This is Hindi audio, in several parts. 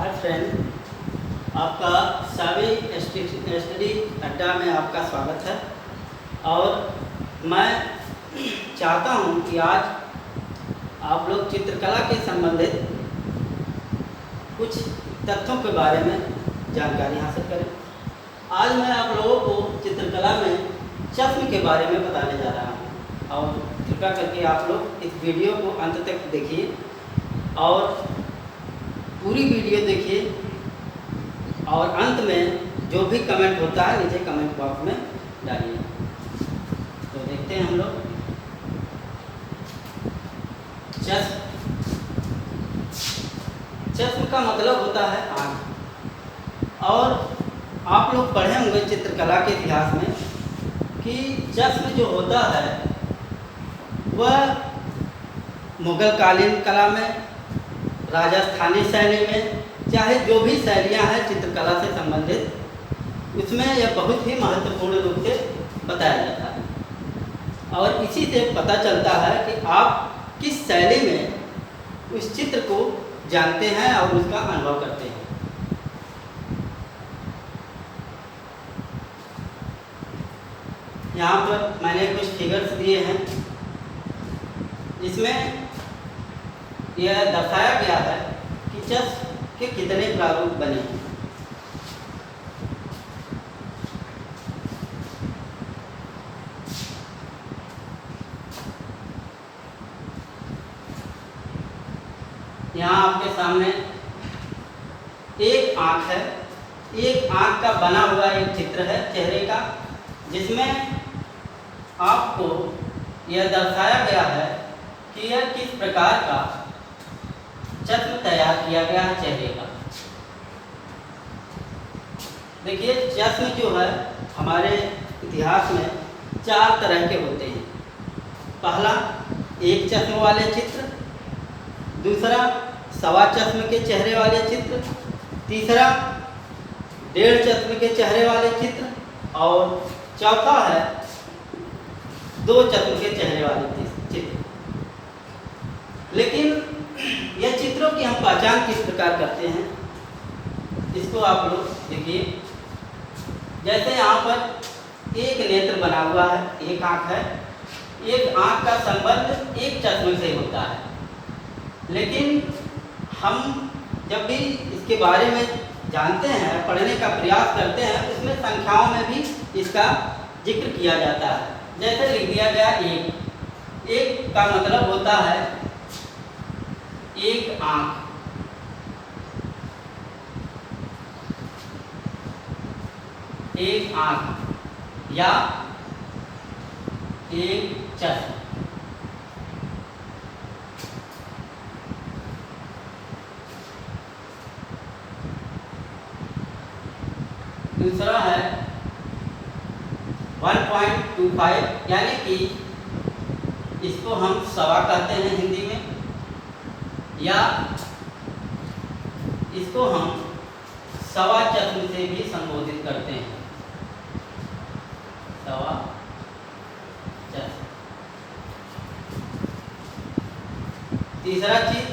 हाय फ्रेंड, आपका सावी स्टडी अड्डा में आपका स्वागत है। और मैं चाहता हूं कि आज आप लोग चित्रकला के संबंधित कुछ तथ्यों के बारे में जानकारी हासिल करें। आज मैं आप लोगों को चित्रकला में चश्म के बारे में बताने जा रहा हूं और कृपया करके आप लोग इस वीडियो को अंत तक देखिए और पूरी वीडियो देखिए और अंत में जो भी कमेंट होता है नीचे कमेंट बॉक्स में डालिए। तो देखते हैं हम लोग। चश्म का मतलब होता है आँख। और आप लोग पढ़े होंगे चित्रकला के इतिहास में कि चश्म जो होता है वह मुगल कालीन कला में, राजस्थानी शैली में, चाहे जो भी शैलियाँ हैं चित्रकला से संबंधित, उसमें यह बहुत ही महत्वपूर्ण रूप से बताया जाता है। और इसी से पता चलता है कि आप किस शैली में उस चित्र को जानते हैं और उसका अनुभव करते हैं। यहाँ पर मैंने कुछ फिगर्स दिए हैं। इसमें यह दर्शाया गया है कि चश्म के कितने प्रारूप बने हैं। यहाँ आपके सामने एक आँख है। एक आँख का बना हुआ एक चित्र है चेहरे का, जिसमें आपको यह दर्शाया गया है कि यह किस प्रकार का चश्म तैयार किया गया है चेहरे का। देखिए, चश्म जो है हमारे इतिहास में 4 तरह के होते हैं। पहला एक चश्म वाले चित्र, दूसरा सवा चश्म के चेहरे वाले चित्र, तीसरा 1.5 चश्म के चेहरे वाले चित्र और चौथा है 2 चश्म के चेहरे वाले चित्र। लेकिन यह चित्रों की हम पहचान किस प्रकार करते हैं, इसको आप लोग देखिए। जैसे यहाँ पर एक नेत्र बना हुआ है, एक आँख है। एक आँख का संबंध एक चश्मे से होता है, लेकिन हम जब भी इसके बारे में जानते हैं, पढ़ने का प्रयास करते हैं, उसमें संख्याओं में भी इसका जिक्र किया जाता है। जैसे लिख दिया गया एक का मतलब होता है एक आँख, एक आँख या एक चश्म। दूसरा है 1.25, यानी कि इसको हम सवा कहते हैं हिंदी में, या इसको हम सवा चश्म से भी संबोधित करते हैं, सवा चश्म। तीसरा चीज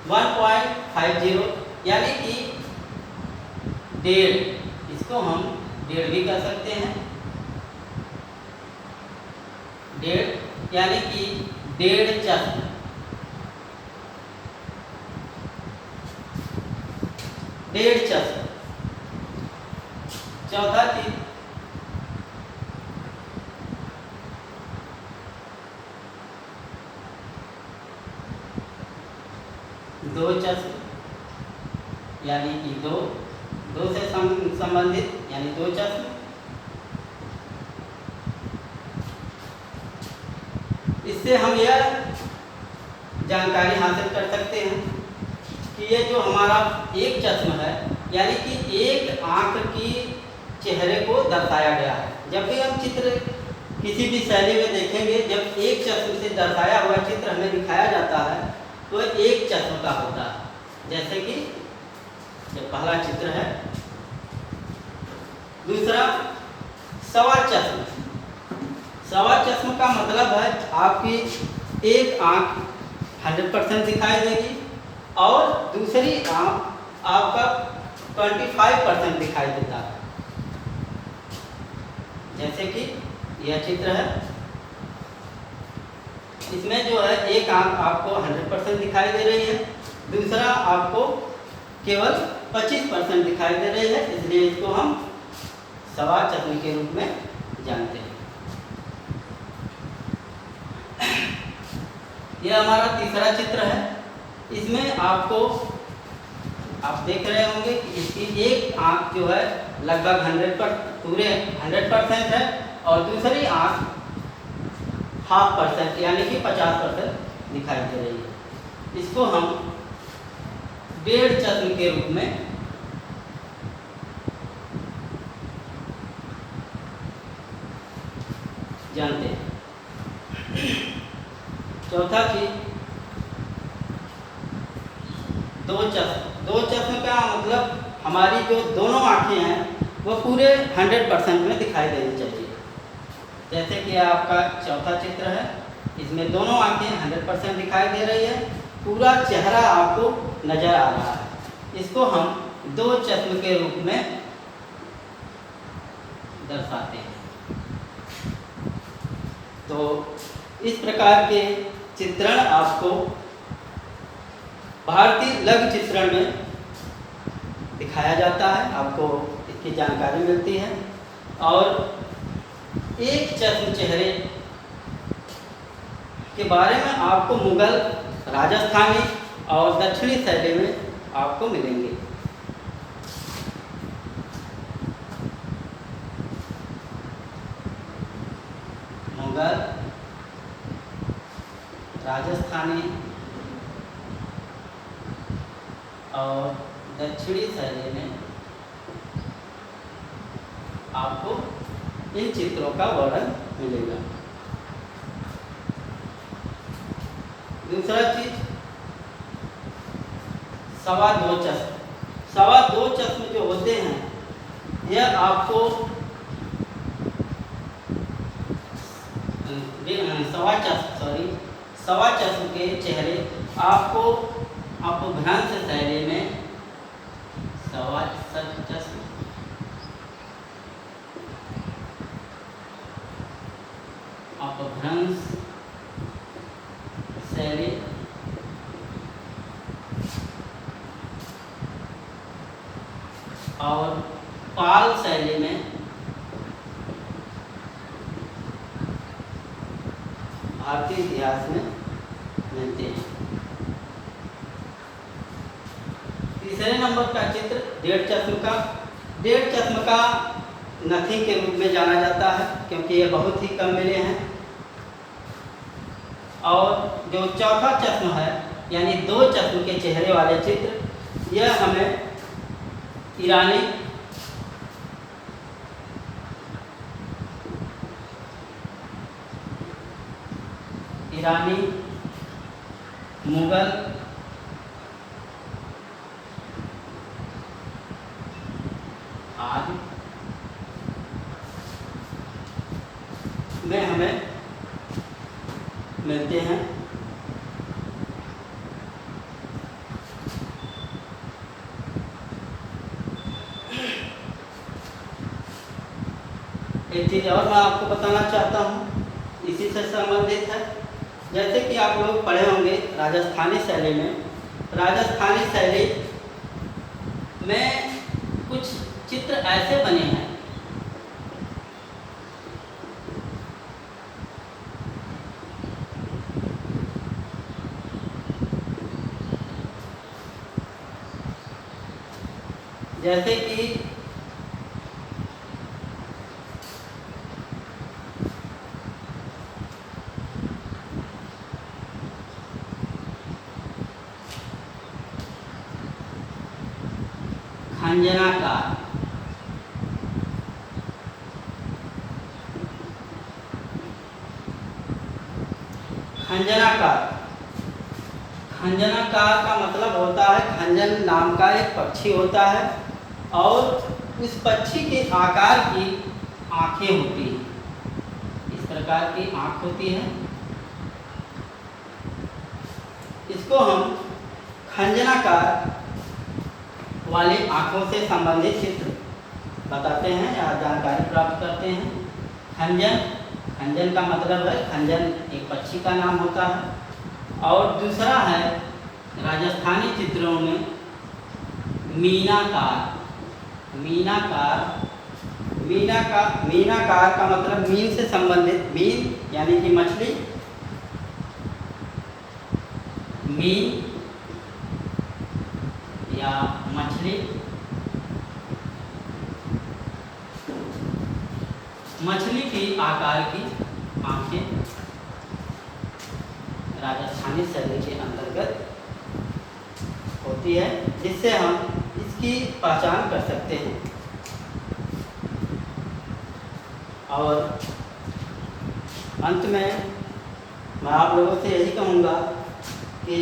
1.50, यानी कि 1.5, इसको हम 1.5 भी कर सकते हैं। 1.5 यानी कि 1.5 चश्म। 1.5 चश्म। चौथा चीज 2 चश्म, यानी कि 2 से संबंधित, यानी 2 चश्म। इससे हम यह जानकारी हासिल कर सकते हैं कि ये जो हमारा एक चश्म है, यानी कि एक आँख की चेहरे को दर्शाया गया है। जब भी हम चित्र किसी भी शैली में देखेंगे, जब एक चश्म से दर्शाया हुआ चित्र हमें दिखाया जाता है तो एक चश्म का होता है। जैसे कि जो पहला चित्र है। दूसरा सवा चश्म। सवा चश्म का मतलब है आपकी एक आँख 100% दिखाई देगी और दूसरी आँख आपका 25% दिखाई देता है। जैसे कि यह चित्र है, इसमें जो है एक आँख आपको 100% दिखाई दे रही है, दूसरा आपको केवल 25% दिखाई दे रही है, इसलिए इसको हम सवा चश्मे के रूप में जानते हैं। यह हमारा तीसरा चित्र है। इसमें आपको आप देख रहे होंगे कि इसकी एक आँख जो है लगभग 100% है और दूसरी आँख 0.5% यानी कि 50% दिखाई दे रही है। इसको हम डेढ़ चश्म के रूप में जानते हैं। चौथा चीज दो चश्म का मतलब हमारी जो दोनों आँखें हैं वो पूरे 100% में दिखाई देनी चाहिए। जैसे कि आपका चौथा चित्र है, इसमें दोनों आँखें 100% दिखाई दे रही है, पूरा चेहरा आपको नज़र आ रहा है। इसको हम दो चश्म के रूप में दर्शाते हैं। तो इस प्रकार के चित्रण आपको भारतीय लघु चित्रण में दिखाया जाता है, आपको इसकी जानकारी मिलती है। और एक चश्म चेहरे के बारे में आपको मुगल, राजस्थानी और दक्षिणी शैली में आपको मिलेंगे। मुगल, राजस्थानी और दक्षिणी शैली में आपको इन चित्रों का वर्णन मिलेगा। दूसरा चीज सवा दो चश्म जो होते हैं यह आपको सवा चश्म के चेहरे आपको अपभ्रंश शैली में सवा चश्म अपभ्रंश शैली और पाल शैली में भारतीय इतिहास में मिलते हैं। तीसरे नंबर का चित्र डेढ़ चश्म का नथी के रूप में जाना जाता है, क्योंकि ये बहुत ही कम मिले हैं। और जो चौथा चश्म है यानी दो चश्म के चेहरे वाले चित्र, यह हमें ईरानी, मुगल आदि में हमें मिलते हैं। एक चीज़ और मैं आपको बताना चाहता हूँ, इसी से संबंधित है। जैसे कि आप लोग पढ़े होंगे राजस्थानी शैली में, राजस्थानी शैली में कुछ चित्र ऐसे बने हैं जैसे कि खंजनाकार, खंजनाकार का मतलब होता है, खंजन नाम का एक पक्षी होता है और उस पक्षी के आकार की आंखें होती हैं। इस प्रकार की आँख होती है। इसको हम खंजनाकार वाली आँखों से संबंधित चित्र बताते हैं या जानकारी प्राप्त करते हैं। खंजन का मतलब है, खंजन एक पक्षी का नाम होता है। और दूसरा है राजस्थानी चित्रों में मीनाकार। मीनाकार का मतलब मीन से संबंधित, मीन यानी कि मछली, मीन या मछली, मछली की आकार की आंखें राजस्थानी शैली के अंतर्गत होती है, जिससे हम इसकी पहचान कर सकते हैं। और अंत में मैं आप लोगों से यही कहूँगा कि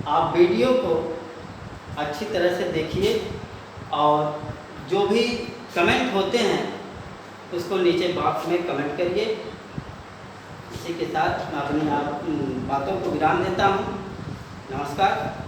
आप वीडियो को अच्छी तरह से देखिए और जो भी कमेंट होते हैं उसको नीचे बॉक्स में कमेंट करिए। इसी के साथ मैं अपनी बातों को विराम देता हूँ। नमस्कार।